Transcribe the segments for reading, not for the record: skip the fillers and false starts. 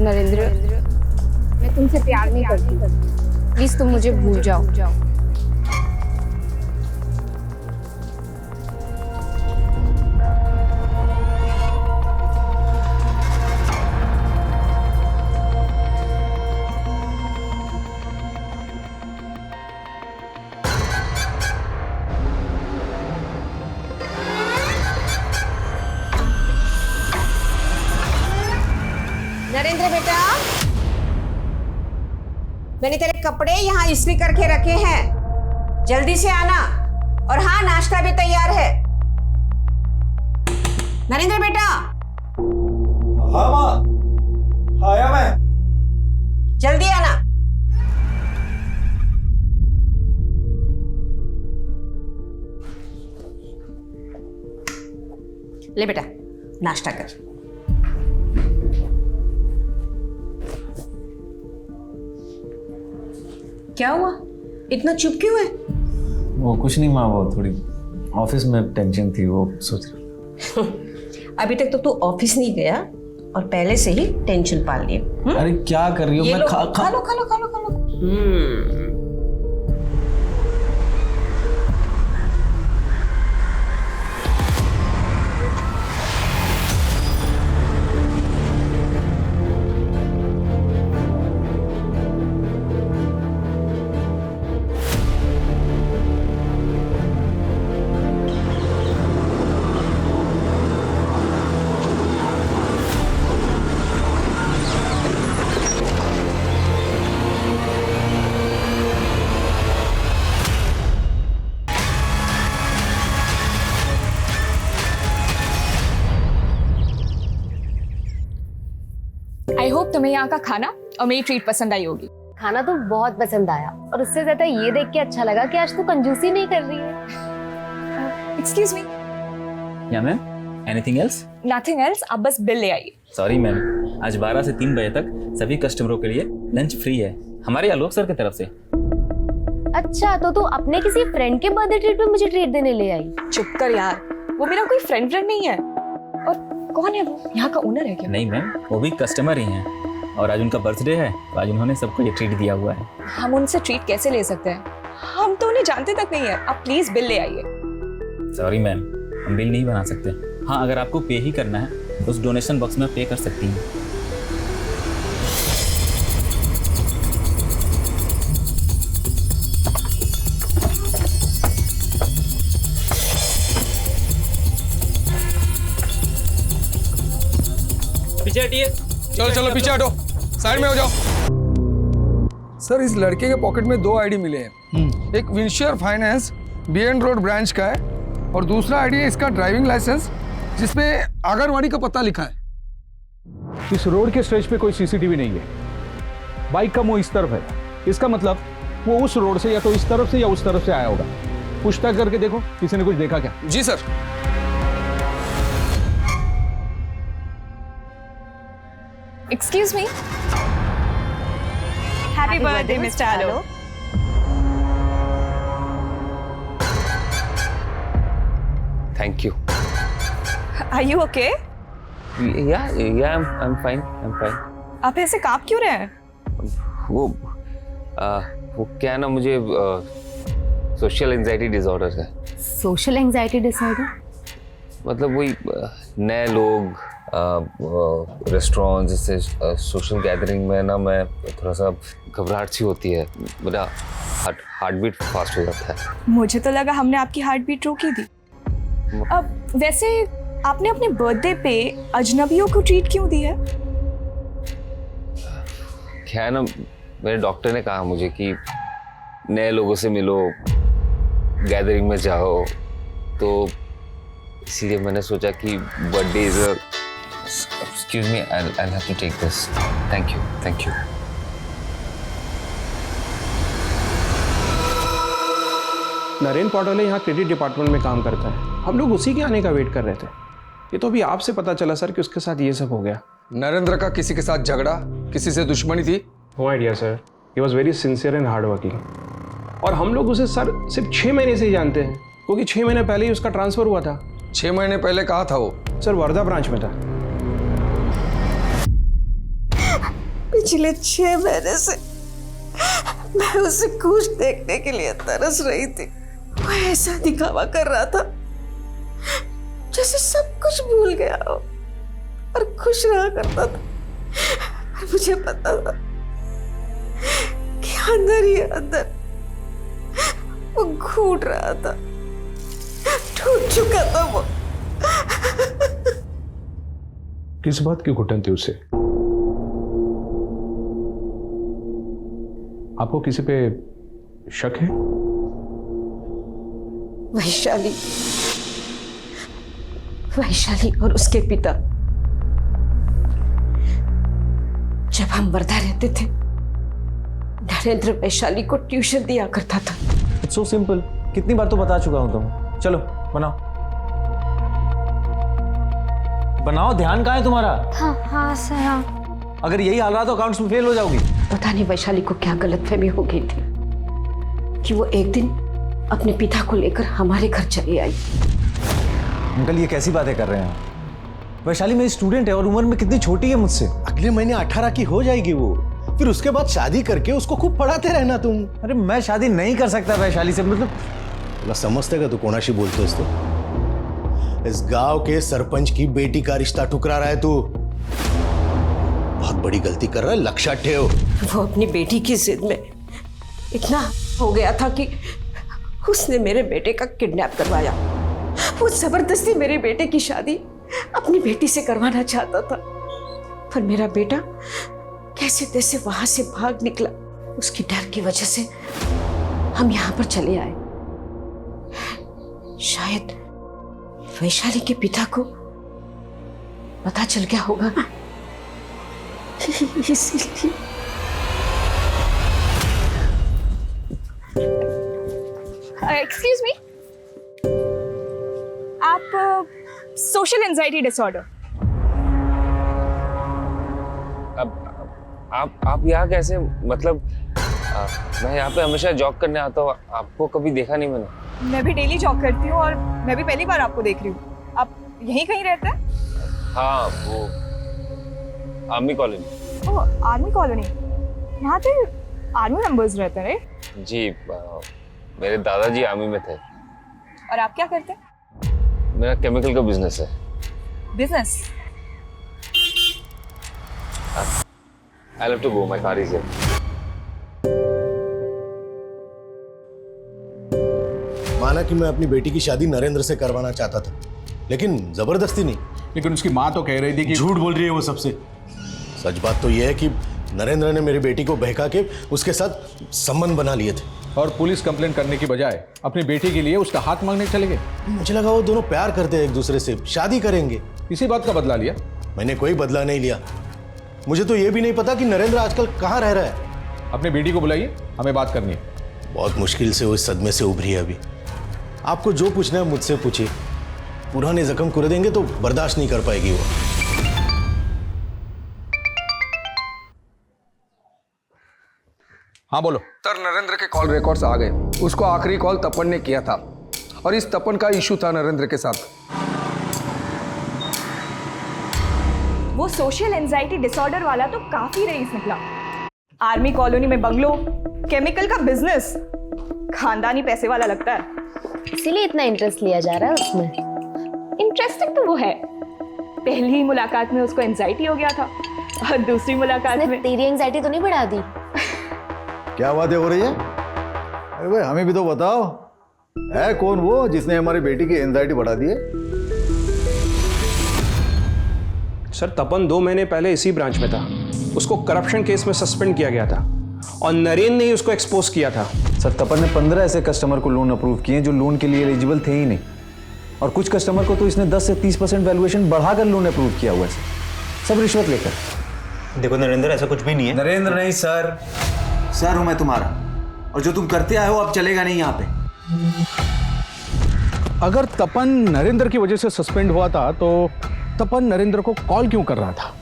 नरेंद्र, मैं तुमसे प्यार नहीं करती। प्लीज तुम मुझे भूल जाओ। नरेंद्र बेटा, मैंने तेरे कपड़े यहाँ इस्त्री करके रखे हैं, जल्दी से आना। और हाँ, नाश्ता भी तैयार है। नरेंद्र बेटा। हाँ माँ, आया मैं। जल्दी आना। ले बेटा, नाश्ता कर। क्या हुआ, इतना चुप क्यों है? वो कुछ नहीं माँ, वो थोड़ी ऑफिस में टेंशन थी, वो सोच रहा। अभी तक तो तू ऑफिस नहीं गया और पहले से ही टेंशन पाल लिए। अरे क्या कर रही हो? मैं खा लो। आई होप तुम्हें यहाँ का खाना और मेरी ट्रीट पसंद आई होगी। खाना तो बहुत पसंद आया और उससे ज्यादा ये देख के अच्छा लगा कि आज तू कंजूसी नहीं कर रही है। Excuse me. Yeah ma'am, anything else? Nothing else, आप बस बिल ले आइए। सॉरी मैम, आज 12 से 3 बजे तक सभी कस्टमरों के लिए लंच फ्री है, हमारे आलोक सर की तरफ से। अच्छा, तो तू अपने किसी फ्रेंड के बर्थडे ट्रीट पे मुझे ट्रीट देने ले आई? चुप कर यार, वो मेरा कोई फ्रेंड नहीं है। और कौन है वो? यहाँ का ओनर है क्या? नहीं मैम, वो भी कस्टमर ही हैं और आज उनका बर्थडे है तो आज उन्होंने सबको ये ट्रीट दिया हुआ है। हम उनसे ट्रीट कैसे ले सकते हैं? हम तो उन्हें जानते तक नहीं है। आप प्लीज बिल ले आइए। सॉरी मैम, हम बिल नहीं बना सकते। हाँ, अगर आपको पे ही करना है तो उस डोनेशन बॉक्स में पे कर सकती हैं। पीछे हटिए। चलो चलो पीछे हटो, साइड में हो जाओ। सर, इस लड़के के पॉकेट में 2 आईडी मिले हैं। एक विंशियर फाइनेंस बीएन रोड ब्रांच का है और दूसरा आईडी है इसका ड्राइविंग लाइसेंस जिसपे आंगनवाड़ी का पता लिखा है। इस रोड के स्ट्रेच पे कोई सीसीटीवी नहीं है। बाइक का मुंह इस तरफ है, इसका मतलब वो उस रोड से या तो इस तरफ से या उस तरफ से आया होगा। पूछताछ करके देखो किसी ने कुछ देखा क्या। जी sir. Excuse me. Happy birthday mister Alok. Thank you. Are you okay? Yeah I am fine, I am fine. आप ऐसे कांप क्यों रहे हैं? वो क्या है ना, मुझे सोशल एंजाइटी डिसऑर्डर है। Social anxiety disorder? मतलब वही नए लोग, रेस्टोरेंट जैसे सोशल गैदरिंग में ना मैं थोड़ा सा घबराहट सी होती है, मेरा हार्ट बीट फास्ट हो जाता है। मुझे तो लगा हमने आपकी हार्ट बीट रोकी थी। अब वैसे आपने अपने बर्थडे पे अजनबियों को ट्रीट क्यों दी है? क्या है ना, मेरे डॉक्टर ने कहा मुझे कि नए लोगों से मिलो, गैदरिंग में जाओ, तो इसीलिए मैंने सोचा कि birthday is a Excuse me, I'll have to take this. Thank you, thank you. Naren Paudwale यहाँ क्रेडिट डिपार्टमेंट में काम करता है। हम लोग उसी के आने का वेट कर रहे थे। ये तो अभी आपसे पता चला सर कि उसके साथ ये सब हो गया। नरेंद्र का किसी के साथ झगड़ा, किसी से दुश्मनी थी? No idea sir, he was very sincere and hard working. और हम लोग उसे सर सिर्फ 6 महीने से ही जानते हैं, क्योंकि 6 महीने पहले ही उसका ट्रांसफर हुआ था। 6 महीने पहले कहाँ था वो? सर वर्धा ब्रांच में था। पिछले 6 महीने से मैं उसे खुश देखने के लिए तरस रही थी। वो ऐसा दिखावा कर रहा था जैसे सब कुछ भूल गया हो और खुश रहा करता था। और मुझे पता था कि अंदर ही अंदर वो घूट रहा था, टूट चुका था वो। किस बात की घुटन थी उसे? आपको किसी पे शक है? वैशाली और उसके पिता। जब हम वर्धा रहते थे, नरेंद्र वैशाली को ट्यूशन दिया करता था। इट्स सो सिंपल, कितनी बार तो बता चुका हूं तुम। चलो बनाओ बनाओ, ध्यान कहाँ है तुम्हारा? हाँ सर हाँ। अगर यही हाल रहा तो अकाउंट्स में फेल हो जाओगी। पता नहीं वैशाली को क्या गलतफहमी हो गई थी कि वो एक दिन अपने पिता को लेकर हमारे घर चली आई। अंकल ये कैसी बातें कर रहे हैं? वैशाली मेरी स्टूडेंट है और उम्र में कितनी छोटी है मुझसे। अगले महीने 18 की हो जाएगी वो, फिर उसके बाद शादी करके उसको खूब पढ़ाते रहना तुम। अरे मैं शादी नहीं कर सकता वैशाली से, मतलब तुला समजते का तू कोणाशी बोलतोस? तो इस गांव के सरपंच की बेटी का रिश्ता ठुकरा रहा है तू। बहुत बड़ी गलती कर रहा है, लक्ष्य ठेव। वो अपनी बेटी की जिद में इतना हो गया था कि उसने मेरे बेटे का किडनैप करवाया। वो जबरदस्ती मेरे बेटे की शादी अपनी बेटी से करवाना चाहता था, पर मेरा बेटा कैसे तैसे वहां से भाग निकला। उसकी डर की वजह से हम यहां पर चले आए। शायद वैशाली के पिता को पता चल गया होगा, इसीलिए। एक्सक्यूज मी, आप सोशल एंजाइटी डिसऑर्डर। अब आप यहाँ कैसे? मतलब मैं यहाँ पे हमेशा जॉब करने आता हूँ, आपको कभी देखा नहीं मैंने। मैं भी डेली जॉब करती हूँ और मैं भी पहली बार आपको देख रही हूँ। आप यहीं कहीं रहते हैं? हाँ, वो आर्मी कॉलोनी। ओह, आर्मी कॉलोनी। यहाँ पे आर्मी मेंबर्स रहते हैं राइट? जी, मेरे दादाजी आर्मी में थे। और आप क्या करते हैं? मेरा केमिकल का बिजनेस है। Business? I'll have to go, my car is here. माना कि मैं अपनी बेटी की शादी नरेंद्र से करवाना चाहता था, लेकिन जबरदस्ती नहीं। लेकिन उसकी माँ तो कह रही थी कि झूठ बोल रही है वो सबसे। सच बात तो यह है कि नरेंद्र ने मेरी बेटी को बहका के उसके साथ संबंध बना लिए थे। और पुलिस कंप्लेंट करने की बजाय अपनी बेटी के लिए उसका हाथ मांगने चले गए। मुझे लगा वो दोनों प्यार करते हैं, एक दूसरे से शादी करेंगे। इसी बात का बदला लिया? मैंने कोई बदला नहीं लिया। मुझे तो ये भी नहीं पता कि नरेंद्र आजकल कहाँ रह रहा है। अपनी बेटी को बुलाइए, हमें बात करनी है। बहुत मुश्किल से वो इस सदमे से उभरी है अभी। आपको जो पूछना है मुझसे पूछिए। पुराने जख्म कुरे देंगे तो बर्दाश्त नहीं कर पाएगी वो। हाँ बोलो। सर, नरेंद्र के कॉल रिकॉर्ड्स आ गए। उसको आखिरी कॉल तपन ने किया था और इस तपन का इशू था नरेंद्र के साथ। वो सोशल एंजाइटी डिसऑर्डर वाला तो काफी रईस निकला। आर्मी कॉलोनी में बंगलो, केमिकल का बिजनेस, खानदानी पैसे वाला लगता है। इसीलिए इतना इंटरेस्ट लिया जा रहा है उसमें। इंटरेस्टिंग तो वो है। पहली ही मुलाकात में उसको एंजाइटी हो गया था और दूसरी मुलाकात में तेरी एंजाइटी तो नहीं बढ़ा दी? क्या बातें हो रही है? अरे भाई हमें भी तो बताओ, है कौन वो जिसने हमारी बेटी की एंजाइटी बढ़ा दी है? सर, तपन 2 महीने पहले इसी ब्रांच में था। उसको करप्शन केस में सस्पेंड किया गया था और नरेंद्र ने ही उसको एक्सपोज किया था। सर, तपन ने 15 ऐसे कस्टमर को लोन अप्रूव किए जो लोन के लिए एलिजिबल थे ही नहीं, और कुछ कस्टमर को तो इसने 10 से 30% वैल्यूएशन बढ़ाकर लोन अप्रूव किया हुआ है, सब रिश्वत लेकर। देखो नरेंद्र, ऐसा कुछ भी नहीं है। नरेंद्र नहीं सर, सर हूं मैं तुम्हारा, और जो तुम करते आए हो अब चलेगा नहीं यहाँ पे। अगर तपन नरेंद्र की वजह से सस्पेंड हुआ था तो तपन नरेंद्र को कॉल क्यों कर रहा था?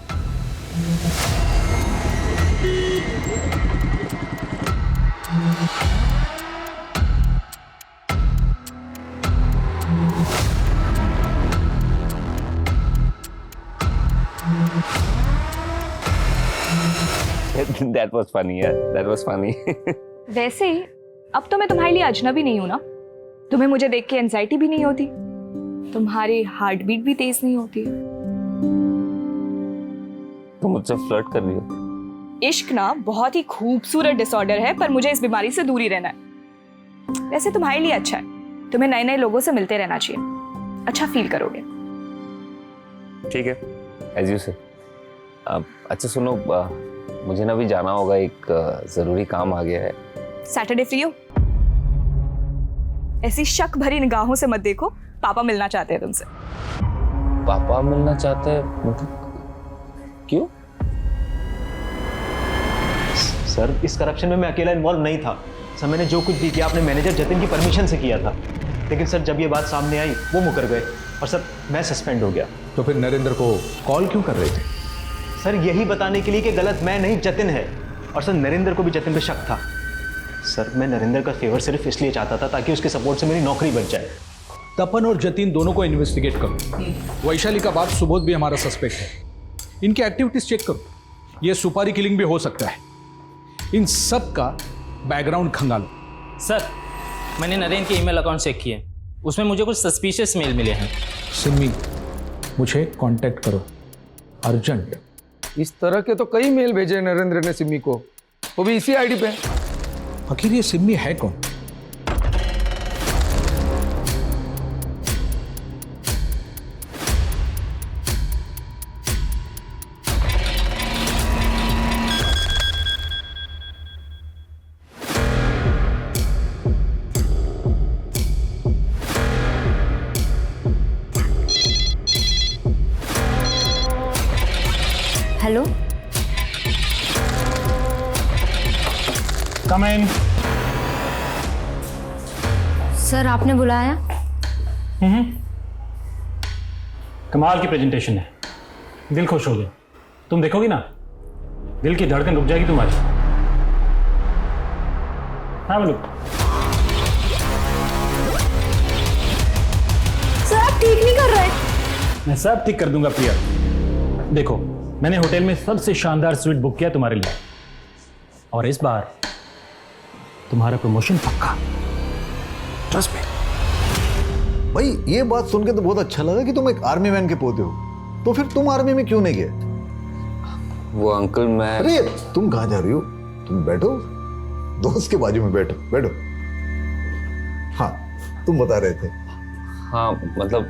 That was funny, yeah. That was funny. वैसे ही अब तो मैं तुम्हारे लिए अजनबी नहीं हूं ना। तुम्हें मुझे देख के एंजाइटी भी नहीं होती, तुम्हारी हार्ट बीट भी तेज नहीं होती। तुम मुझसे फ्लर्ट कर रही हो? इश्क ना बहुत ही खूबसूरत डिसऑर्डर है, पर मुझे इस बीमारी से दूर ही रहना है। वैसे तुम्हारे लिए अच्छा है, तुम्हें नए नए लोगों से मिलते रहना चाहिए, अच्छा फील करोगे। ठीक है, एज यू से। अच्छा सुनो, मुझे ना अभी जाना होगा, एक जरूरी काम आ गया है। सैटरडे फ्री हो? ऐसी शक भरी निगाहों से मत देखो, पापा मिलना चाहते हैं तुमसे। पापा मिलना चाहते हैं? मतलब क्यों? सर, इस करप्शन में मैं अकेला इन्वॉल्व नहीं था सर। मैंने जो कुछ भी किया अपने मैनेजर जतिन की परमिशन से किया था, लेकिन सर जब ये बात सामने आई वो मुकर गए और सर मैं सस्पेंड हो गया। तो फिर नरेंद्र को कॉल क्यों कर रहे थे? सर यही बताने के लिए कि गलत मैं नहीं जतिन है, और सर नरेंद्र को भी जतिन पे शक था। सर मैं नरेंद्र का फेवर सिर्फ इसलिए चाहता था ताकि उसके सपोर्ट से मेरी नौकरी बच जाए। तपन और जतिन दोनों को इन्वेस्टिगेट करो। वैशाली का बाप सुबोध भी हमारा सस्पेक्ट है, इनकी एक्टिविटीज चेक करो। ये सुपारी किलिंग भी हो सकता है, इन सब का बैकग्राउंड खंगालो। सर, मैंने नरेंद्र के ईमेल अकाउंट चेक किए, उसमें मुझे कुछ सस्पिशियस मेल मिले हैं। सिमी, मुझे कांटेक्ट करो अर्जेंट। इस तरह के तो कई मेल भेजे नरेंद्र ने सिमी को, वो भी इसी आईडी पे। आखिर ये सिमी है कौन? हेलो, कम इन। सर आपने बुलाया? कमाल की प्रेजेंटेशन है, दिल खुश हो गया। तुम देखोगी ना, दिल की धड़कन रुक जाएगी तुम्हारी। हाँ बोलो। सर आप ठीक नहीं कर रहे। मैं सब ठीक कर दूंगा प्रिया। देखो, मैंने होटल में सबसे शानदार स्वीट बुक किया तुम्हारे लिए, और इस बार तुम्हारा प्रमोशन पक्का, ट्रस्ट मी। भाई ये बात सुन के तो बहुत अच्छा लगा कि तुम एक आर्मी मैन के पोते हो, तो फिर तुम आर्मी में क्यों नहीं गए? वो अंकल मैं... अरे तुम कहाँ जा रही हो? तुम बैठो, दोस्त के बाजू में बैठो बैठो। हाँ तुम बता रहे थे। हाँ मतलब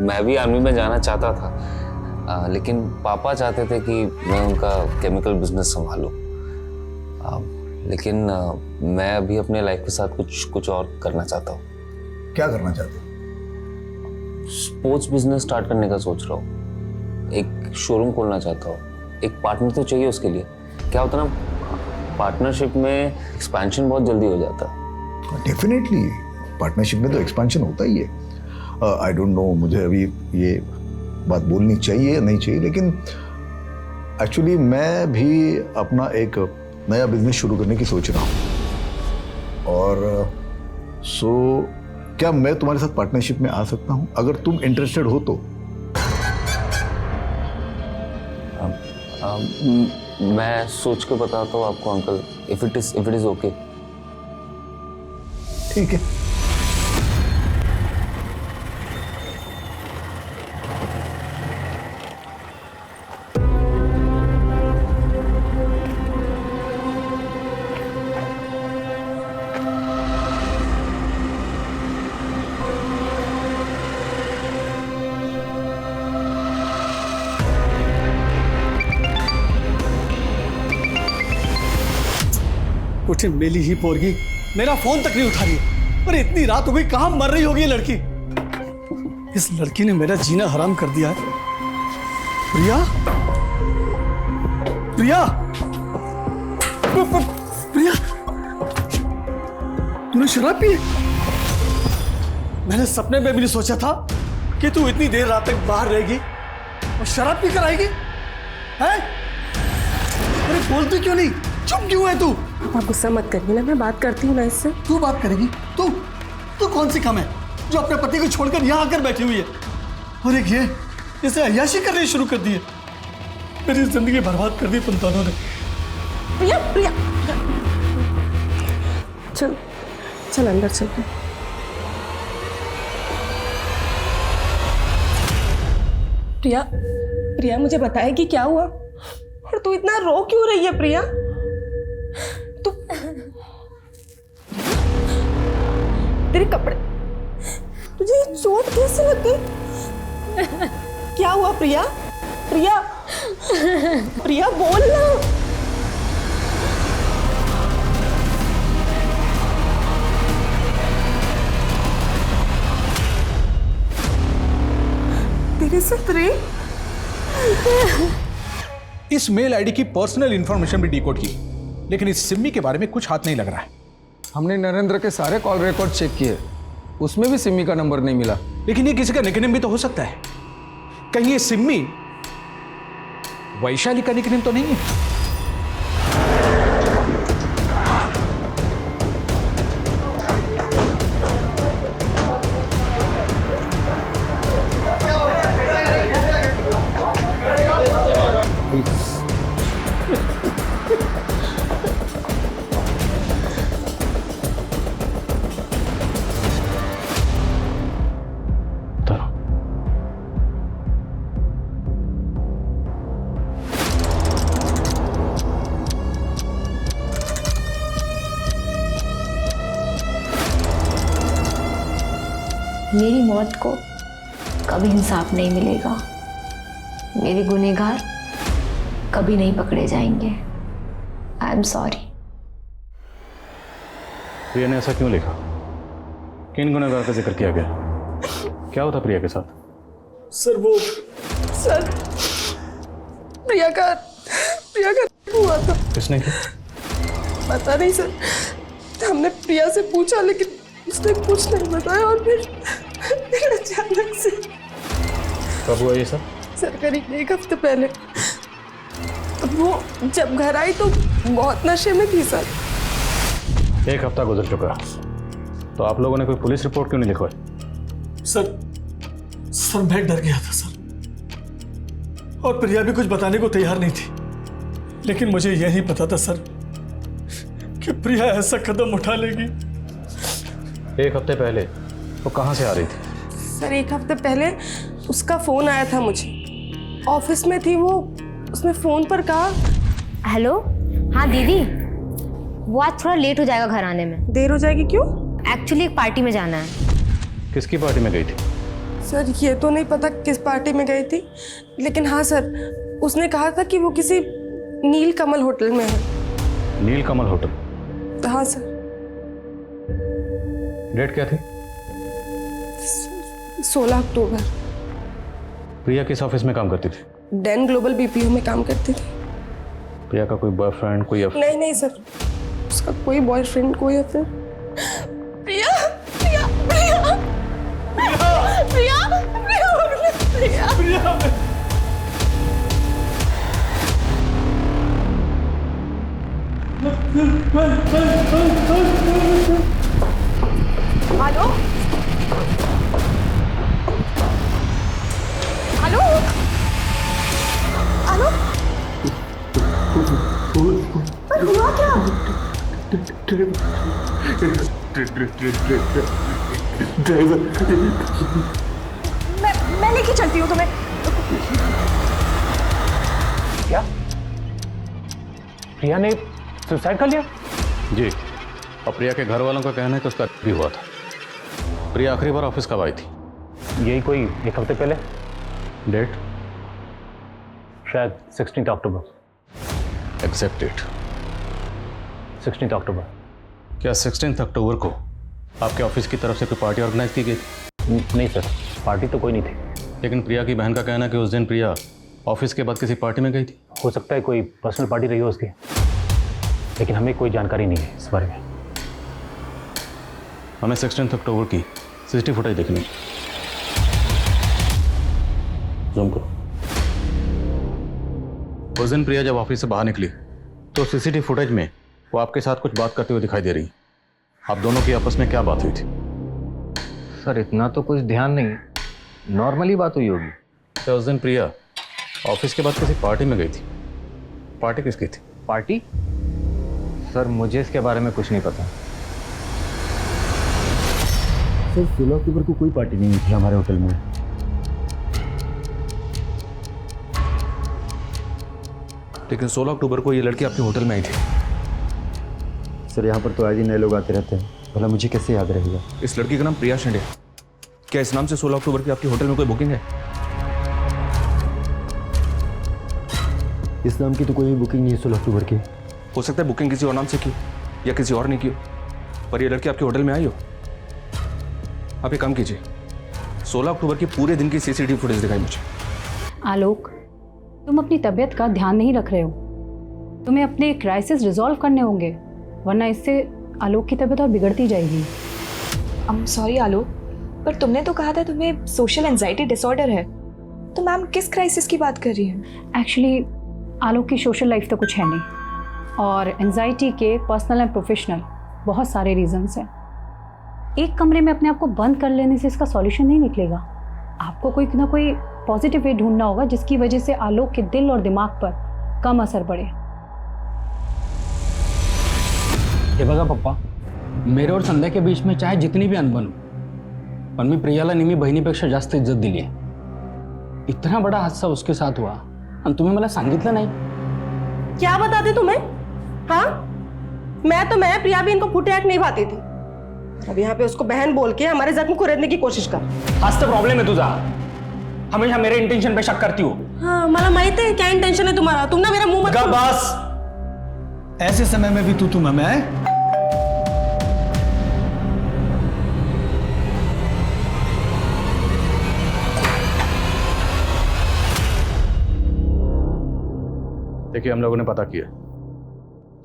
मैं भी आर्मी में जाना चाहता था, लेकिन पापा चाहते थे कि मैं उनका केमिकल बिजनेस संभालूं। लेकिन मैं अभी अपने लाइफ के साथ कुछ और करना चाहता हूँ। क्या करना चाहते हो? स्पोर्ट्स बिजनेस स्टार्ट करने का सोच रहा हूँ। एक शोरूम खोलना चाहता हूँ। एक पार्टनर तो चाहिए उसके लिए। क्या होता ना, पार्टनरशिप में एक्सपेंशन बहुत जल्दी हो जाता है। डेफिनेटली पार्टनरशिप में तो एक्सपेंशन होता ही है। आई डोंट नो मुझे अभी ये बात बोलनी चाहिए नहीं चाहिए, लेकिन एक्चुअली मैं भी अपना एक नया बिजनेस शुरू करने की सोच रहा हूँ। और सो क्या मैं तुम्हारे साथ पार्टनरशिप में आ सकता हूँ अगर तुम इंटरेस्टेड हो तो? मैं सोच के बताता हूँ आपको uncle, if it is okay. ठीक है। उठे मेली ही पोरगी, मेरा फोन तक नहीं उठा रही। अरे इतनी रात हो गई, कहां मर रही होगी ये लड़की? इस लड़की ने मेरा जीना हराम कर दिया है। प्रिया, प्रिया, प्रिया, तूने शराब पी? मैंने सपने में भी नहीं सोचा था कि तू इतनी देर रात तक बाहर रहेगी और शराब पी कर आएगी। हैं? अरे बोलती क्यों नहीं? चुप क्यों है तू? आप गुस्सा मत करिए ना, मैं बात करती हूँ ना इससे। तू बात करेगी? तू कौन सी कम है जो अपने पति को छोड़कर यहाँ आकर बैठी हुई है? और एक ये इसे अय्याशी करनी शुरू कर दी है। मेरी जिंदगी बर्बाद कर दी तुम दोनों ने। प्रिया प्रिया चल चल अंदर चल। प्रिया प्रिया मुझे बताएगी क्या हुआ और तू इतना रो क्यों रही है प्रिया? तू तेरे कपड़े, तुझे ये चोट कैसे लग गई? क्या हुआ प्रिया? प्रिया प्रिया बोल ना। तेरे साथ रे? इस मेल आईडी की पर्सनल इंफॉर्मेशन भी डिकोड की, लेकिन इस सिम्मी के बारे में कुछ हाथ नहीं लग रहा है। हमने नरेंद्र के सारे कॉल रिकॉर्ड चेक किए, उसमें भी सिम्मी का नंबर नहीं मिला। लेकिन ये किसी का निकनेम भी तो हो सकता है। कहीं ये सिम्मी वैशाली का निकनेम तो नहीं है? मेरी मौत को कभी इंसाफ नहीं मिलेगा, मेरे गुनहगार कभी नहीं पकड़े जाएंगे। I am sorry. प्रिया ने ऐसा क्यों लिखा? किन गुनहगार का जिक्र किया गया? क्या होता प्रिया के साथ? सर वो सर प्रिया का हुआ था। किसने किया? पता नहीं सर, हमने प्रिया से पूछा लेकिन उसने कुछ नहीं बताया और फिर अचानक से। कब हुआ ये सब? सर करीब 1 हफ्ते पहले। वो जब घर आई तो बहुत नशे में थी सर। 1 हफ्ता गुजर चुका, तो आप लोगों ने कोई पुलिस रिपोर्ट क्यों नहीं लिखवाई? सर मैं डर गया था सर, और प्रिया भी कुछ बताने को तैयार नहीं थी। लेकिन मुझे यह नहीं पता था सर कि प्रिया ऐसा कदम उठा लेगी। 1 हफ्ते पहले वो कहाँ से आ रही थी? सर 1 हफ्ते पहले उसका फोन आया था मुझे, ऑफिस में थी वो। उसने फोन पर कहा, हेलो हाँ दीदी, वो आज थोड़ा लेट हो जाएगा घर आने में। देर हो जाएगी क्यों? एक्चुअली एक पार्टी में जाना है। किसकी पार्टी में गई थी? सर ये तो नहीं पता किस पार्टी में गई थी, लेकिन हाँ सर उसने कहा था कि वो किसी नील कमल होटल में है। नील कमल होटल? हाँ सर। डेट क्या थी? 16 अक्टूबर। प्रिया किस ऑफिस में काम करती थी? डेन ग्लोबल बीपीओ में काम करती थी। प्रिया का कोई बॉयफ्रेंड, कोई नहीं सर, उसका कोई बॉयफ्रेंड, कोई अफेयर। प्रिया प्रिया प्रिया प्रिया प्रिया प्रिया हेलो हेलो हेलो, हुआ क्या? मैं लेके चलती हूँ तुम्हें। क्या प्रिया ने सुसाइड कर लिया? जी, और प्रिया के घर वालों का कहना है कि उसका भी हुआ था। प्रिया आखिरी बार ऑफिस कब आई थी? यही कोई 1 हफ्ते पहले। डेट? शायद 16 अक्टूबर। एग्जैक्ट डेट 16 अक्टूबर। क्या 16 अक्टूबर को आपके ऑफिस की तरफ से कोई पार्टी ऑर्गेनाइज की गई थी? नहीं सर, पार्टी तो कोई नहीं थी। लेकिन प्रिया की बहन का कहना है कि उस दिन प्रिया ऑफिस के बाद किसी पार्टी में गई थी। हो सकता है कोई पर्सनल पार्टी रही हो उसकी, लेकिन हमें कोई जानकारी नहीं है इस बारे में। हमें 16 अक्टूबर की सीसीटीवी फुटेज देखनी है। जूम करो। उस दिन प्रिया जब ऑफिस से बाहर निकली तो सीसीटीवी फुटेज में वो आपके साथ कुछ बात करते हुए दिखाई दे रही। आप दोनों की आपस में क्या बात हुई थी? सर इतना तो कुछ ध्यान नहीं, नॉर्मली बात हुई होगी। क्या उस दिन प्रिया ऑफिस के बाद किसी पार्टी में गई थी? पार्टी किसकी थी? पार्टी? सर मुझे इसके बारे में कुछ नहीं पता। सर 16 अक्टूबर को कोई पार्टी नहीं थी हमारे होटल में। लेकिन 16 अक्टूबर को ये लड़की आपके होटल में आई थी। सर यहाँ पर तो आए दिन नए लोग आते रहते हैं, भला मुझे कैसे याद रहेगा? इस लड़की का नाम प्रिया शेंडे। क्या इस नाम से 16 अक्टूबर की आपके होटल में कोई बुकिंग है? इस नाम की तो कोई बुकिंग नहीं है 16 अक्टूबर की। हो सकता है बुकिंग किसी और नाम से की या किसी और ने की हो, पर ये लड़की आपके होटल में आई हो। आप एक काम कीजिए, 16 अक्टूबर के पूरे दिन की सीसीटीवी फुटेज दिखाई मुझे। आलोक, तुम अपनी तबीयत का ध्यान नहीं रख रहे हो। तुम्हें अपने क्राइसिस रिजॉल्व करने होंगे, वरना इससे आलोक की तबीयत और बिगड़ती जाएगी। सॉरी आलोक, पर तुमने तो कहा था तुम्हें सोशल एंजाइटी डिसऑर्डर है, तो मैम किस क्राइसिस की बात कर रही हैं? एक्चुअली आलोक की सोशल लाइफ तो कुछ है नहीं, और एंजाइटी के पर्सनल एंड प्रोफेशनल बहुत सारे रीजंस हैं। एक कमरे में अपने आप को बंद कर लेने से इसका सॉल्यूशन नहीं निकलेगा। आपको कोई ना कोई पॉजिटिव वे ढूंढना होगा जिसकी वजह से आलोक के दिल और दिमाग पर कम असर पड़े। हे बघा पप्पा, मेरे और संध्या के बीच में चाहे जितनी भी अनबन हो, पण मी प्रियाला नेहमी बहिणीपेक्षा जास्त इज्जत दिली आहे। इतना बड़ा हादसा उसके साथ हुआ आणि तुम्ही मला सांगितलं नाही। क्या बताते तुम्हें? हाँ, मैं प्रिया भी इनको फुटे नहीं पाती थी। अब यहाँ पे उसको बहन बोल के हमारे जख्म को रेतने की कोशिश कर। हाच तर प्रॉब्लेम है तुझा, हमेशा मेरे इंटेंशन पे शक करती हो। हाँ, मला माहित है क्या इंटेंशन है तुम्हारा। तुम ना मेरा मुंह मत बस, ऐसे समय में भी तू मैं देखिए, हम लोगों ने पता किया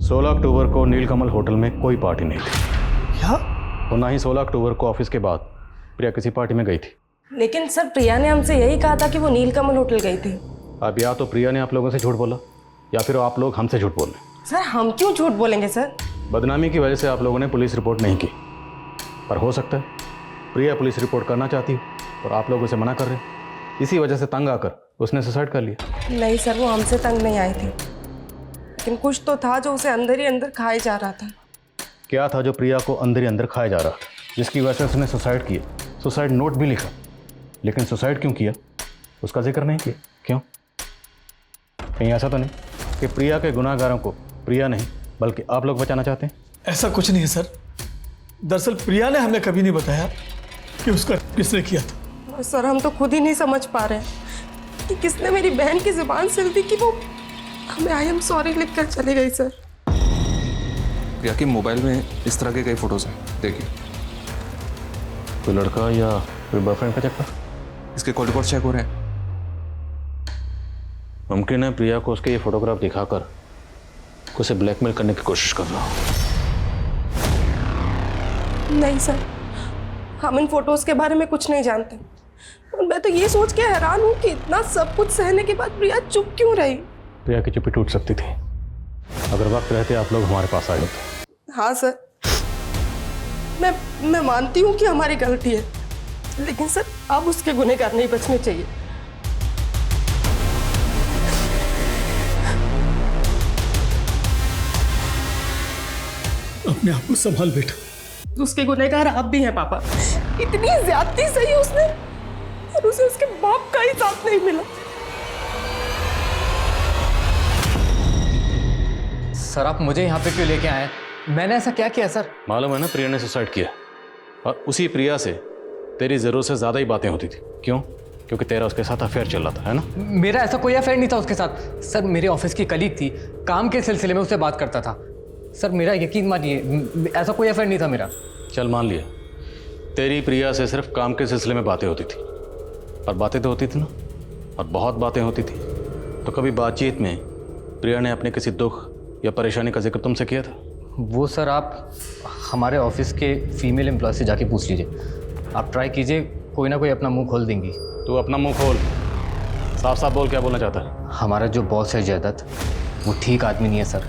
16 अक्टूबर को नीलकमल होटल में कोई पार्टी नहीं थी। क्या? और ना ही 16 अक्टूबर को ऑफिस के बाद प्रिया किसी पार्टी में गई थी। लेकिन सर प्रिया ने हमसे यही कहा था कि वो नीलकमल होटल गई थी। अब या तो प्रिया ने आप लोगों से झूठ बोला या फिर आप लोग हमसे झूठ बोल रहे। सर हम क्यों झूठ बोलेंगे सर? बदनामी की वजह से आप लोगों ने पुलिस रिपोर्ट नहीं की, पर हो सकता है प्रिया पुलिस रिपोर्ट करना चाहती हो और आप लोग उसे मना कर रहे। इसी वजह से तंग आकर उसने सुसाइड कर लिया। नहीं सर, वो हमसे तंग नहीं आई थी, लेकिन कुछ तो था जो उसे अंदर ही अंदर खाए जा रहा था। क्या था जो प्रिया को अंदर ही अंदर खाया जा रहा था, जिसकी वजह से उसने सुसाइड किया? सुसाइड नोट भी लिखा, लेकिन सुसाइड क्यों किया उसका जिक्र नहीं किया। क्यों? कहीं ऐसा तो नहीं कि प्रिया के गुनाहगारों को प्रिया नहीं बल्कि आप लोग बचाना चाहते हैं? ऐसा कुछ नहीं है सर। दरअसल प्रिया ने हमें कभी नहीं बताया कि उसका किसने किया था। सर हम तो खुद ही नहीं समझ पा रहे कि किसने मेरी बहन की जुबान सिल दी कि वो हमें आई एम सॉरी लिख कर चली गई। सर प्रिया के मोबाइल में इस तरह के कई फोटोज हैं, देखिए। कोई लड़का या कोई बॉयफ्रेंड का चक्कर? इसके कॉल रिकॉर्ड चेक हो रहे हैं। मुमकिन है प्रिया को उसके ये फोटोग्राफ दिखाकर उसे ब्लैकमेल करने की कोशिश कर रहा हूँ। नहीं सर, हम इन फोटोज के बारे में कुछ नहीं जानते। और मैं तो ये सोच के हैरान हूँ कि इतना सब कुछ सहने के बाद प्रिया चुप क्यों रही। प्रिया की चुप्पी टूट सकती थी अगर वक्त रहते आप लोग हमारे पास आए होते। हाँ सर, मैं मानती हूँ कि हमारी गलती है, लेकिन सर अब उसके गुनहगार नहीं बचने चाहिए। अपने आप को संभाल बेटा। उसके गुनहगार आप भी हैं पापा। इतनी ज्यादती सही उसने और उसे उसके बाप का ही साथ नहीं मिला। सर आप मुझे यहाँ पे क्यों लेके आए? मैंने ऐसा क्या किया सर? मालूम है ना, प्रिया ने सुसाइड किया और उसी प्रिया से तेरी जरूरत से ज्यादा ही बातें होती थी। क्यों? क्योंकि तेरा उसके साथ अफेयर चल रहा था, है ना? मेरा ऐसा कोई अफेयर नहीं था उसके साथ सर। मेरे ऑफिस की कलीग थी, काम के सिलसिले में उससे बात करता था सर। मेरा यकीन मानिए, ऐसा कोई अफेयर नहीं था मेरा। चल मान लिया तेरी प्रिया से सिर्फ काम के सिलसिले में बातें होती थी, और बातें तो होती थी ना, और बहुत बातें होती थी। तो कभी बातचीत में प्रिया ने अपने किसी दुख या परेशानी का जिक्र तुमसे किया था? वो सर आप हमारे ऑफिस के फीमेल एम्प्लॉय से जाके पूछ लीजिए। आप ट्राई कीजिए, कोई ना कोई अपना मुंह खोल देंगी। तू अपना मुंह खोल, साफ साफ बोल, क्या बोलना चाहता है? हमारा जो बॉस है जयदत्त, वो ठीक आदमी नहीं है सर,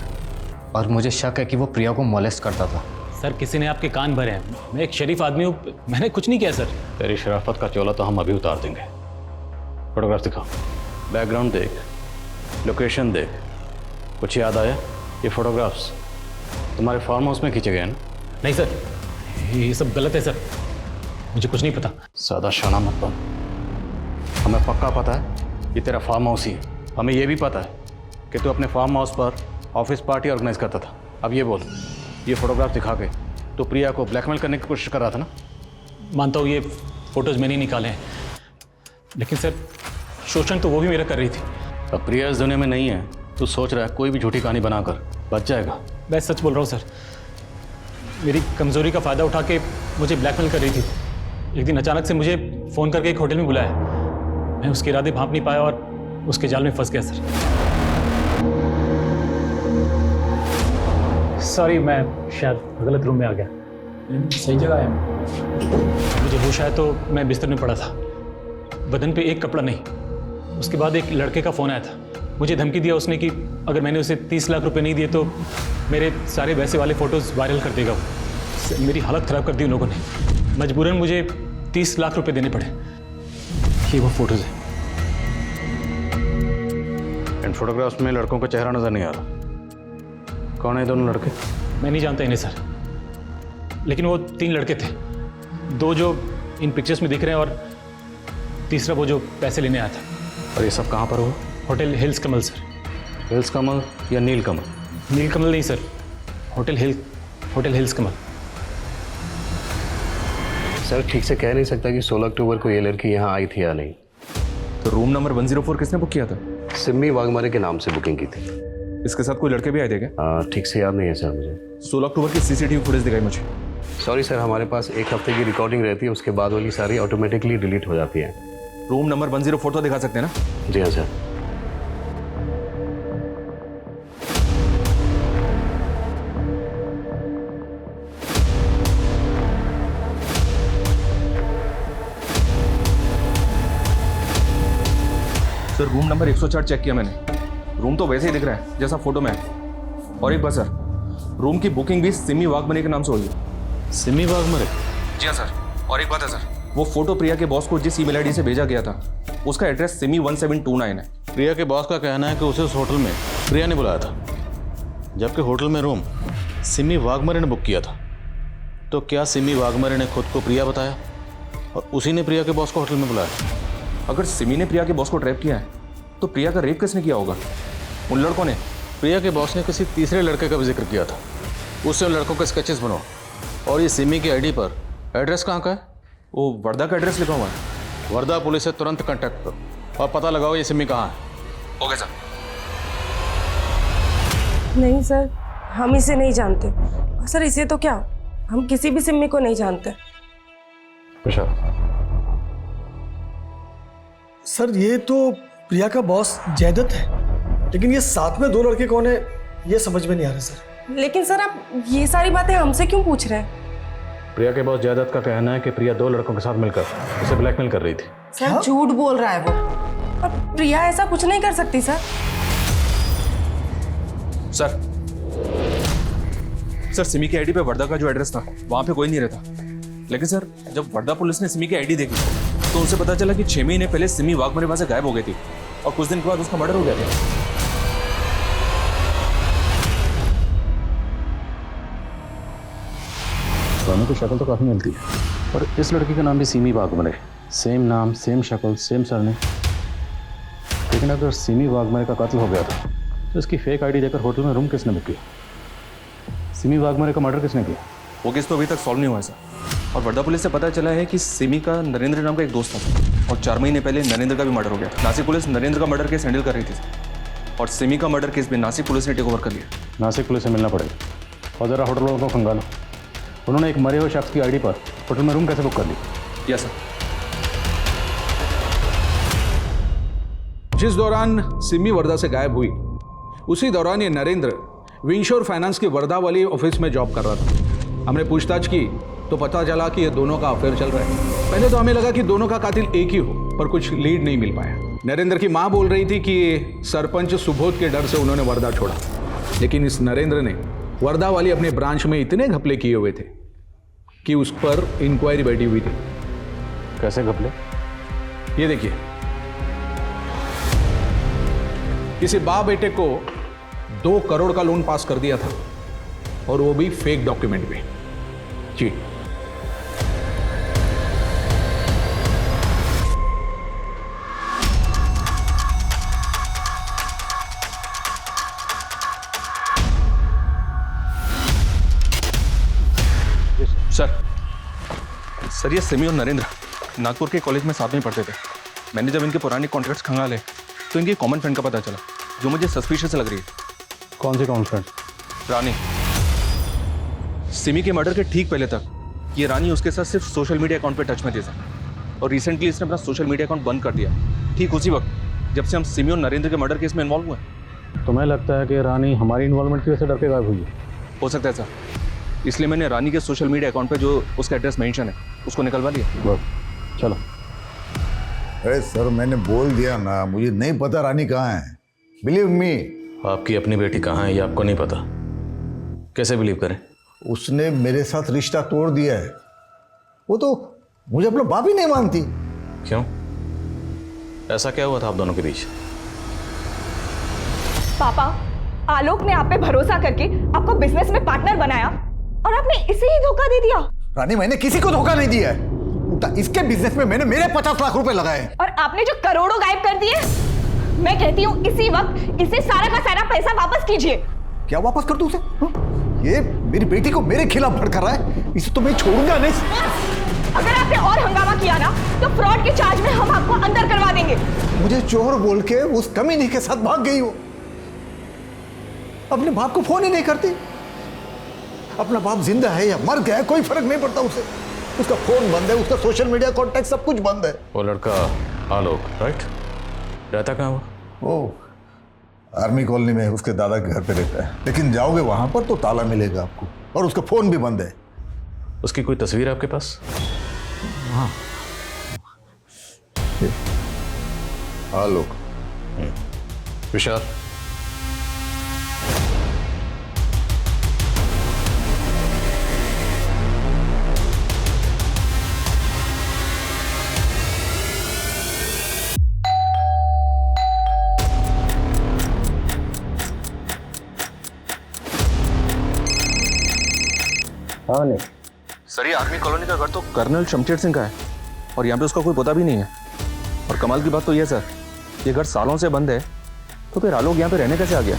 और मुझे शक है कि वो प्रिया को मोलेस्ट करता था। सर किसी ने आपके कान भरे हैं। मैं एक शरीफ आदमी हूँ, मैंने कुछ नहीं किया सर। तेरी शराफत का चोला तो हम अभी उतार देंगे। फोटोग्राफ दिखाओ, बैकग्राउंड देख, लोकेशन देख। कुछ याद आया? ये फोटोग्राफ्स तुम्हारे फार्म हाउस में खींचे गए हैं ना? नहीं सर, ये सब गलत है सर, मुझे कुछ नहीं पता। ज़्यादा शाना मत बन। हमें पक्का पता है ये तेरा फार्म हाउस ही है। हमें ये भी पता है कि तू अपने फार्म हाउस पर ऑफिस पार्टी ऑर्गेनाइज करता था। अब ये बोल, ये फोटोग्राफ दिखा के तो प्रिया को ब्लैकमेल करने की कोशिश कर रहा था ना? मानता हूँ ये फोटोज मैंने ही निकाले हैं, लेकिन सर शोषण तो वो भी मेरा कर रही थी। अब प्रिया इस दुनिया में नहीं है, तू सोच रहा है कोई भी झूठी कहानी बनाकर बच जाएगा। मैं सच बोल रहा हूँ सर, मेरी कमज़ोरी का फ़ायदा उठा के मुझे ब्लैकमेल कर रही थी। एक दिन अचानक से मुझे फ़ोन करके एक होटल में बुलाया, मैं उसके इरादे भांप नहीं पाया और उसके जाल में फंस गया सर। सॉरी, मैं शायद गलत रूम में आ गया। सही जगह है। मुझे होश आया तो मैं बिस्तर में पड़ा था, बदन पे एक कपड़ा नहीं। उसके बाद एक लड़के का फ़ोन आया था, मुझे धमकी दिया उसने कि अगर मैंने उसे 30 लाख रुपए नहीं दिए तो मेरे सारे वैसे वाले फ़ोटोज़ वायरल कर देगा वो। मेरी हालत ख़राब कर दी उन लोगों ने, मजबूरन मुझे 30 लाख रुपए देने पड़े। ये वो फोटोज़ हैं। इन फोटोग्राफ्स में लड़कों का चेहरा नज़र नहीं आ रहा। कौन है दोनों लड़के? मैं नहीं जानता इन्हें सर, लेकिन वो 3 लड़के थे। 2 जो इन पिक्चर्स में दिख रहे हैं और तीसरा वो जो पैसे लेने आया था। और ये सब कहाँ पर हुआ? होटल हिल्स कमल सर। हिल्स कमल या नील कमल? नील कमल नहीं सर, होटल हिल्स कमल। सर ठीक से कह नहीं सकता कि 16 अक्टूबर को ये लड़की यहाँ आई थी या नहीं। तो रूम नंबर 104 किसने बुक किया था? सिम्मी वाघमारे के नाम से बुकिंग की थी। इसके साथ कोई लड़के भी आए थे क्या? ठीक से याद नहीं है सर मुझे। 16 अक्टूबर की सीसीटीवी फुटेज दिखाई मुझे। सॉरी सर, हमारे पास एक हफ्ते की रिकॉर्डिंग रहती है, उसके बाद वाली सारी ऑटोमेटिकली डिलीट हो जाती है। रूम नंबर 104 तो दिखा सकते हैं ना? जी हाँ sir. Sir room number 104 check किया मैंने, रूम तो वैसे ही दिख रहा है जैसा फोटो में है। और एक बात सर, रूम की बुकिंग भी सिमी वाघमरे के नाम से हुई है। सिमी वाघमरे? जी हाँ सर। और एक बात है सर, वो फोटो प्रिया के बॉस को जिस ईमेल आईडी से भेजा गया था उसका एड्रेस सिमी 1729 है। प्रिया के बॉस का कहना है कि उसे उस होटल में प्रिया ने बुलाया था, जबकि होटल में रूम सिमी वाघमरे ने बुक किया था। तो क्या सिमी वाघमरे ने खुद को प्रिया बताया और उसी ने प्रिया के बॉस को होटल में बुलाया? अगर सिमी ने प्रिया के बॉस को ट्रैप किया है तो प्रिया का रेप किसने किया होगा? उन लड़कों ने? प्रिया के बॉस ने किसी तीसरे लड़के का भी जिक्र किया था, उससे उन लड़कों के स्केचेस बनवा। और ये सिमी की आईडी पर एड्रेस कहाँ का है? वो वर्धा का एड्रेस लिखा हुआ है। वर्धा पुलिस से तुरंत कांटेक्ट करो और पता लगाओ ये सिमी कहाँ है। Okay sir. नहीं सर, हम इसे नहीं जानते। सर इसे तो क्या, हम किसी भी सिम्मी को नहीं जानते। सर ये तो प्रिया का बॉस जयदत्त है, लेकिन ये साथ में 2 लड़के कौन है ये समझ में नहीं आ रहा सर। लेकिन सर आप ये सारी बातें हमसे क्यों पूछ रहे हैं? प्रिया के बॉस जयदत्त का कहना है कि प्रिया 2 लड़कों के साथ मिलकर उसे ब्लैकमेल कर रही थी। सर झूठ बोल रहा है वो, और प्रिया ऐसा कुछ नहीं कर सकती सर। सर सिमी की आईडी पे वर्धा का जो एड्रेस था वहां पे कोई नहीं रहता, लेकिन सर जब वर्धा पुलिस ने सिमी की आईडी देखी तो उनसे पता चला कि 6 महीने पहले सिमी वाघमरे वहां से गायब हो गई थी और कुछ दिन के बाद उसका मर्डर हो गया था। दोनों की शक्ल तो काफी मिलती है, और इस लड़की का नाम भी सिमी वाघमरे, सेम नाम, सेम शक्ल, सेम सरनेम। लेकिन अगर सिमी वाघमरे का कत्ल हो गया था तो इसकी फेक आईडी देकर होटल में रूम किसने बुक किया? सिमी वाघमरे का मर्डर किसने किया? वो केस तो अभी तक सॉल्व नहीं हुआ है सर। और वर्धा पुलिस से पता चला है कि सिमी का नरेंद्र नाम का एक दोस्त था और 4 महीने पहले नरेंद्र का भी मर्डर हो गया। नासिक पुलिस नरेंद्र का मर्डर केस हैंडल कर रही थी और सिमी का मर्डर केस भी नासिक पुलिस ने टेक ओवर कर लिया। नासिक पुलिस से मिलना पड़ेगा और ज़रा होटल वालों को खंगालो, उन्होंने एक मरे हुए शख्स की आईडी पर होटल में रूम कैसे बुक कर ली? Yes sir. जिस दौरान सिमी वर्धा से गायब हुई उसी दौरान ये नरेंद्र विंशोर फाइनेंस की वर्धा वाली ऑफिस में जॉब कर रहा था। हमने पूछताछ की तो पता चला कि ये दोनों का अफेयर चल रहा है। पहले तो हमें लगा कि दोनों का कातिल एक ही हो, पर कुछ लीड नहीं मिल पाया। नरेंद्र की मां बोल रही थी कि सरपंच सुबोध के डर से उन्होंने वर्धा छोड़ा, लेकिन इस नरेंद्र ने वर्धा वाली अपने ब्रांच में इतने घपले किए हुए थे कि उस पर इंक्वायरी बैठी हुई थी। कैसे घपले? ये देखिए, किसी बाप बेटे को 2 करोड़ का लोन पास कर दिया था और वो भी फेक डॉक्यूमेंट में। जी सर ये सिमी और नरेंद्र नागपुर के कॉलेज में साथ में पढ़ते थे। मैंने जब इनके पुराने कॉन्ट्रैक्ट्स खंगाले तो इनकी कॉमन फ्रेंड का पता चला जो मुझे सस्पिशियस लग रही है। कौन सी कॉमन फ्रेंड? रानी। सिमी के मर्डर के ठीक पहले तक ये रानी उसके साथ सिर्फ सोशल मीडिया अकाउंट पे टच में थी सर, और रिसेंटली इसने अपना सोशल मीडिया अकाउंट बंद कर दिया, ठीक उसी वक्त जब से हम सिमी और नरेंद्र के मर्डर केस में इन्वॉल्व हुए। तुम्हें लगता है कि रानी हमारी इन्वॉल्वमेंट की वजह से डर के गायब हुई है? हो सकता है सर, इसलिए मैंने रानी के सोशल मीडिया अकाउंट पे जो उसका एड्रेस मेंशन है उसको निकलवा लिया। चलो। अरे सर मैंने बोल दिया ना, मुझे नहीं पता रानी कहाँ है। Believe me. आपकी अपनी बेटी कहाँ है ये आपको नहीं पता, कैसे बिलीव करें? उसने मेरे साथ रिश्ता तोड़ दिया है। वो तो मुझे अपना बाप ही नहीं मानती। क्यों? ऐसा क्या हुआ था आप दोनों के बीच? पापा, आलोक ने आप पे भरोसा करके आपको बिजनेस में पार्टनर बनाया और आपने इसे ही धोखा दे दिया। रानी मैंने किसी को धोखा नहीं दिया है। उल्टा इसके बिजनेस में मैंने मेरे 50 लाख रुपए लगाए। और आपने जो करोड़ों गायब कर दिए। मैं कहती हूँ इसी वक्त इसे सारा का सारा पैसा वापस कीजिए। क्या वापस कर दूं उसे? ये मेरी बेटी को मेरे खिलाफ भड़का रहा है, इसे तो मैं छोड़ूंगा नहीं। अगर आपने और हंगामा किया ना तो फ्रॉड के चार्ज में हम आपको अंदर करवा देंगे। मुझे चोर बोल के उस कमीने के साथ भाग गई वो। अपने बाप को फोन ही नहीं करती। अपना बाप जिंदा है या मर गया है कोई फर्क नहीं पड़ता उसे। उसका फोन बंद है, उसका सोशल मीडिया कॉन्टैक्ट सब कुछ बंद है। वो लड़का आलोक राइट, रहता कहाँ वो आर्मी कॉलोनी में उसके दादा के घर पे रहता है, लेकिन जाओगे वहां पर तो ताला मिलेगा आपको, और उसका फोन भी बंद है। उसकी कोई तस्वीर है आपके पास? हाँ आलोक। विशाल, हाँ नहीं सर, ये आर्मी कॉलोनी का घर तो कर्नल शमशेर सिंह का है और यहाँ पे उसका कोई पता भी नहीं है। और कमाल की बात तो ये सर, ये घर सालों से बंद है, तो फिर आलोक यहाँ पे रहने कैसे आ गया?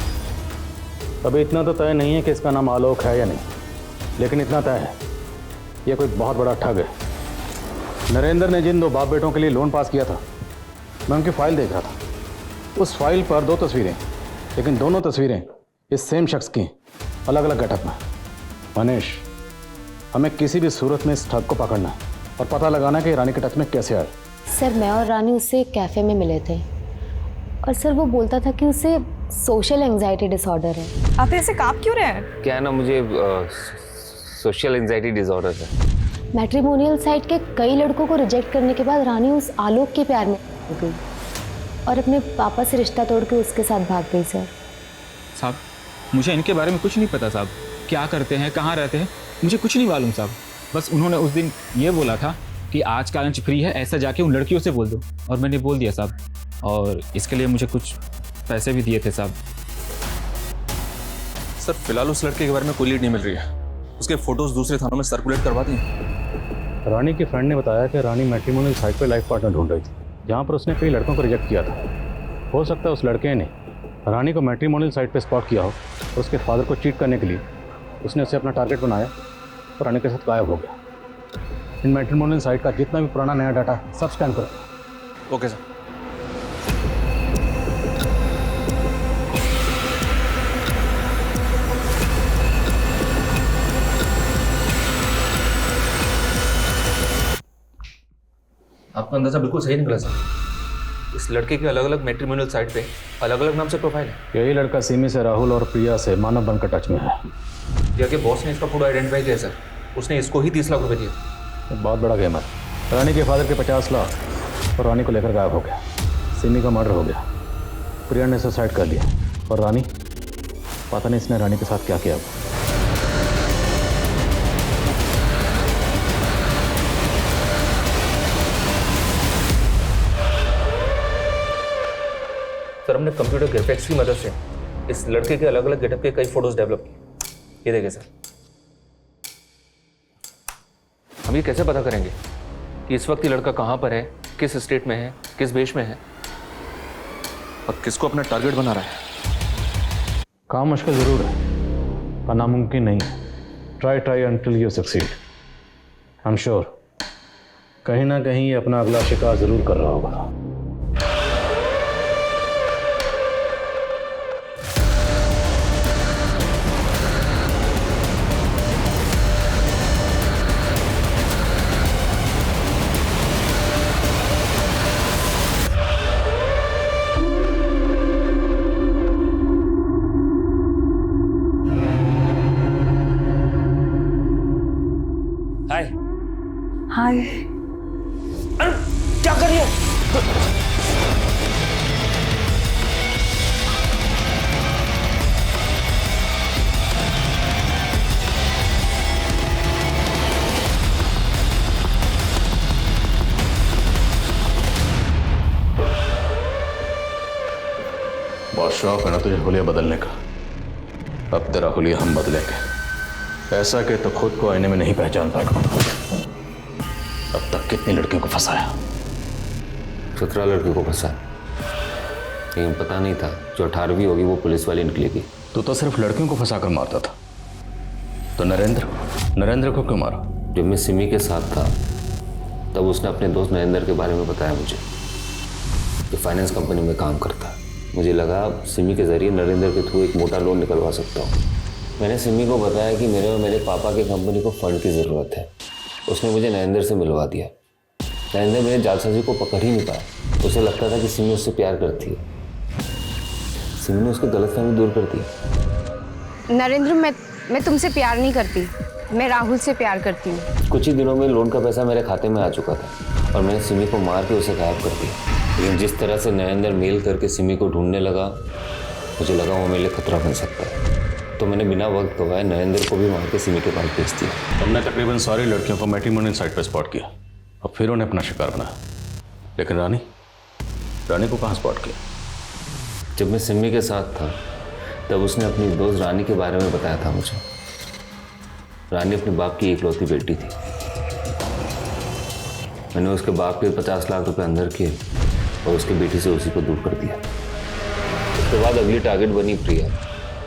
अभी इतना तो तय नहीं है कि इसका नाम आलोक है या नहीं, लेकिन इतना तय है ये कोई बहुत बड़ा ठग है। नरेंद्र ने जिन 2 बाप बेटों के लिए लोन पास किया था, मैं उनकी फाइल देख रहा था। उस फाइल पर 2 तस्वीरें, लेकिन दोनों तस्वीरें इस सेम शख्स की, अलग अलग गेटअप में। मनीष, हमें किसी भी सूरत में इस ठग को पकड़ना है और पता लगाना कि रानी के टच में कैसे आए। सर मैं और रानी उससे कैफ़े में मिले थे और सर वो बोलता था कि उसे सोशल एंजाइटी डिसऑर्डर है। आप ऐसे कांप क्यों रहे हैं? क्या है ना, मुझे सोशल एंजाइटी डिसऑर्डर है। मैट्रिमोनियल साइट के कई लड़कों को रिजेक्ट करने के बाद रानी उस आलोक के प्यार में हो गई और अपने पापा से रिश्ता तोड़ के उसके साथ भाग गई। सर साहब, मुझे इनके बारे में कुछ नहीं पता साहब, क्या करते हैं, कहाँ रहते हैं, मुझे कुछ नहीं मालूम साहब। बस उन्होंने उस दिन ये बोला था कि आज का लंच फ्री है, ऐसा जाके उन लड़कियों से बोल दो, और मैंने बोल दिया साहब, और इसके लिए मुझे कुछ पैसे भी दिए थे साहब। सर फिलहाल उस लड़के के बारे में कोई लीड नहीं मिल रही है। उसके फोटोज दूसरे थानों में सर्कुलेट करवा दिए। रानी की फ्रेंड ने बताया कि रानी मैट्रिमोनियल साइट पर लाइफ पार्टनर ढूंढ रही थी, जहाँ पर उसने कई लड़कों को रिजेक्ट किया था। हो सकता है उस लड़के ने रानी को मैट्रिमोनियल साइट पर स्पॉट किया हो और उसके फादर को चीट करने के लिए उसने उसे अपना टारगेट बनाया और रानी के साथ गायब हो गया। इन मैट्रिमोनियल साइट का जितना भी पुराना नया डाटा सब स्कैन करो। Okay sir. आपका अंदाजा बिल्कुल सही निकला सर। इस लड़के के अलग अलग मैट्रिमोनियल साइट पे अलग अलग नाम से प्रोफाइल है। यही लड़का सिमी से, राहुल और प्रिया से मानव बनकर टच में है। के बॉस ने इसका फोटो आइडेंटिफाई किया सर, उसने इसको ही 30 लाख रुपए दिए। बहुत बड़ा गेम है। रानी के फादर के 50 लाख और रानी को लेकर गायब हो गया। सिमी का मर्डर हो गया, प्रिया ने सुसाइड कर लिया और रानी, पता नहीं इसने रानी के साथ क्या किया। सर हमने कंप्यूटर ग्राफिक्स की मदद से इस लड़के के अलग अलग गेटअप के कई फोटोज डेवलप किए। ये देखिए सर। हम ये कैसे पता करेंगे कि इस वक्त ये लड़का कहाँ पर है, किस स्टेट में है, किस वेश में है और किसको अपना टारगेट बना रहा है? काम मुश्किल जरूर है पर नामुमकिन नहीं। Try until you succeed. I am sure कहीं ना कहीं ये अपना अगला शिकार जरूर कर रहा होगा। हाय। हाय। क्या कर रही हो? बहुत शौक है ना तुझे हुलिया बदलने का। अब तेरा हुलिया हम बदलेंगे, ऐसा कि तो खुद को आईने में नहीं पहचान पाएगा। अब तक कितनी लड़कियों को फंसाया? 17 लड़कियों को फंसा, लेकिन पता नहीं था जो 18वीं होगी वो पुलिस वाली निकलेगी। तू तो सिर्फ लड़कियों को फंसा कर मारता था, तो नरेंद्र को क्यों मारा? जब मैं सिमी के साथ था तब उसने अपने दोस्त नरेंद्र के बारे में बताया मुझे, जो फाइनेंस कंपनी में काम करता है। मुझे लगा सिमी के जरिए नरेंद्र के थ्रू एक मोटा लोन निकलवा सकता हूँ। मैंने सिमी को बताया कि मेरे और मेरे पापा की कंपनी को फंड की ज़रूरत है। उसने मुझे नरेंद्र से मिलवा दिया। नरेंद्र मेरे जालसाजी को पकड़ ही नहीं पाया। उसे लगता था कि सिमी उससे प्यार करती है। सिमी ने उसको गलतफहमी दूर कर दी। नरेंद्र, मैं तुमसे प्यार नहीं करती, मैं राहुल से प्यार करती हूँ। कुछ ही दिनों में लोन का पैसा मेरे खाते में आ चुका था और मैंने सिमी को मार के उसे गायब कर दिया। लेकिन जिस तरह से नरेंद्र मेल करके सिमी को ढूंढने लगा, मुझे लगा वो मेरे लिए खतरा बन सकता है। तो मैंने बिना वक्त गवाए नरेंद्र को भी मार के सिमी के पास भेज दिया। हमने तकरीबन सारी लड़कियों को मैट्रिमोनियल साइट पर स्पॉट किया और फिर उन्हें अपना शिकार बनाया। लेकिन रानी को कहाँ स्पॉट किया? जब मैं सिमी के साथ था तब उसने अपनी दोस्त रानी के बारे में बताया था मुझे। रानी अपने बाप की इकलौती बेटी थी। मैंने उसके बाप के 50 लाख रुपए अंदर किए और उसकी बेटी से उसी को दूर कर दिया। उसके बाद अगली टारगेट बनी प्रिया।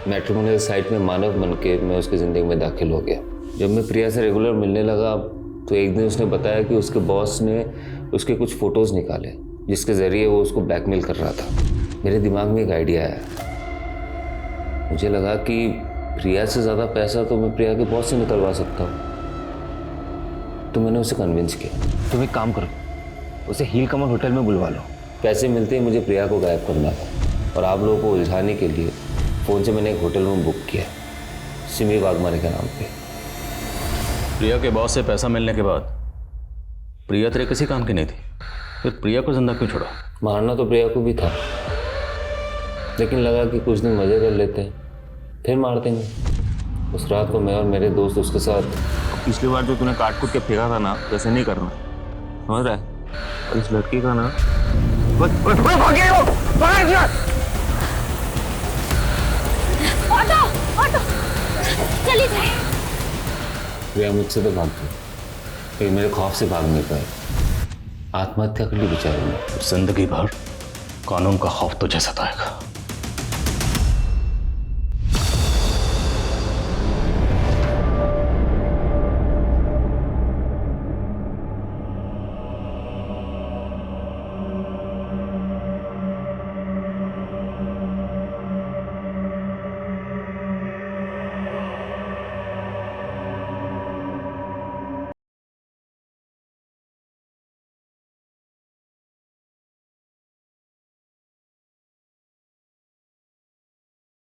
मैट्रिमोनियल साइट में मानव बन के मैं उसकी ज़िंदगी में दाखिल हो गया। जब मैं प्रिया से रेगुलर मिलने लगा तो एक दिन उसने बताया कि उसके बॉस ने उसके कुछ फ़ोटोज़ निकाले जिसके ज़रिए वो उसको ब्लैकमेल कर रहा था। मेरे दिमाग में एक आइडिया आया। मुझे लगा कि प्रिया से ज़्यादा पैसा तो मैं प्रिया के बॉस से निकलवा सकता हूँ। तो मैंने उसे कन्विंस किया, तुम एक काम करो, उसे हील कमर होटल में बुलवा लो। पैसे मिलते ही मुझे प्रिया को गायब करना था और आप लोगों को उलझाने के लिए फ़ोन से मैंने एक होटल रूम बुक किया सिमी वाघमारे के नाम पे। प्रिया के बॉस से पैसा मिलने के बाद प्रिया तेरे किसी काम की नहीं थी, फिर प्रिया को जिंदा क्यों छोड़ा? मारना तो प्रिया को भी था, लेकिन लगा कि कुछ दिन मज़े कर लेते हैं फिर मार देंगे। उस रात को मैं और मेरे दोस्त उसके साथ, पिछली बार जो तूने काट कूट के फेंका था ना, वैसे नहीं करना, समझ रहा है? और इस लड़की का ना ऑटो चली जाए। प्रिया मुझसे तो भाग गई, लेकिन मेरे खौफ से भाग नहीं पाए। आत्महत्या कर ली बेचारी ने। जिंदगी भर कानून का खौफ तुझे सताएगा।